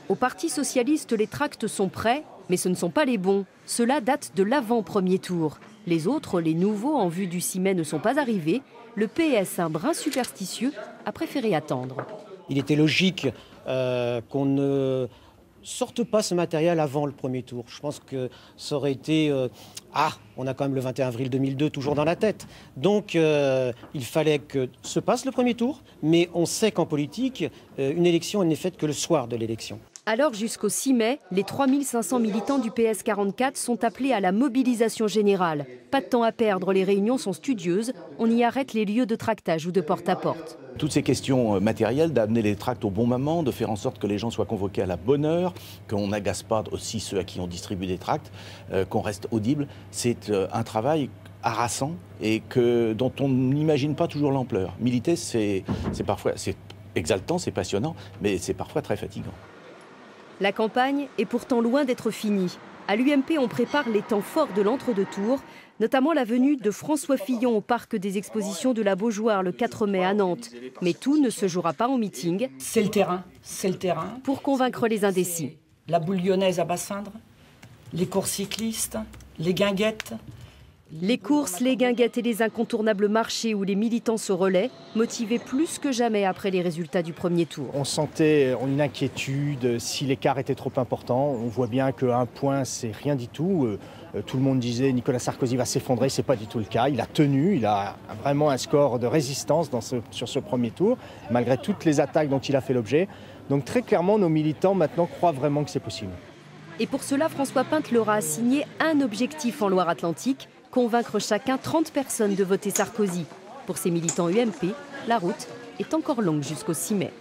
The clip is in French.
Au Parti socialiste, les tracts sont prêts, mais ce ne sont pas les bons. Cela date de l'avant-premier tour. Les autres, les nouveaux en vue du 6 mai, ne sont pas arrivés. Le PS, un brin superstitieux, a préféré attendre. Il était logique qu'on ne sorte pas ce matériel avant le premier tour. Je pense que ça aurait été... on a quand même le 21 avril 2002 toujours dans la tête. Donc il fallait que se passe le premier tour, mais on sait qu'en politique, une élection n'est faite que le soir de l'élection. Alors jusqu'au 6 mai, les 3500 militants du PS 44 sont appelés à la mobilisation générale. Pas de temps à perdre, les réunions sont studieuses. On y arrête les lieux de tractage ou de porte-à-porte. Toutes ces questions matérielles, d'amener les tracts au bon moment, de faire en sorte que les gens soient convoqués à la bonne heure, qu'on n'agace pas aussi ceux à qui on distribue des tracts, qu'on reste audible, c'est un travail harassant et dont on n'imagine pas toujours l'ampleur. Militer, c'est parfois exaltant, c'est passionnant, mais c'est parfois très fatigant. La campagne est pourtant loin d'être finie. À l'UMP, on prépare les temps forts de l'entre-deux-tours, notamment la venue de François Fillon au parc des expositions de la Beaujoire le 4 mai à Nantes. Mais tout ne se jouera pas en meeting. C'est le terrain, c'est le terrain. Pour convaincre les indécis. La boule lyonnaise à Bassindre, les courses cyclistes, les guinguettes. Les courses, les guinguettes et les incontournables marchés où les militants se relaient, motivés plus que jamais après les résultats du premier tour. On sentait une inquiétude si l'écart était trop important. On voit bien qu'un point, c'est rien du tout. Tout le monde disait Nicolas Sarkozy va s'effondrer, c'est pas du tout le cas. Il a tenu, il a vraiment un score de résistance sur ce premier tour, malgré toutes les attaques dont il a fait l'objet. Donc très clairement, nos militants maintenant croient vraiment que c'est possible. Et pour cela, François Pinte leur a assigné un objectif en Loire-Atlantique, convaincre chacun 30 personnes de voter Sarkozy. Pour ces militants UMP, la route est encore longue jusqu'au 6 mai.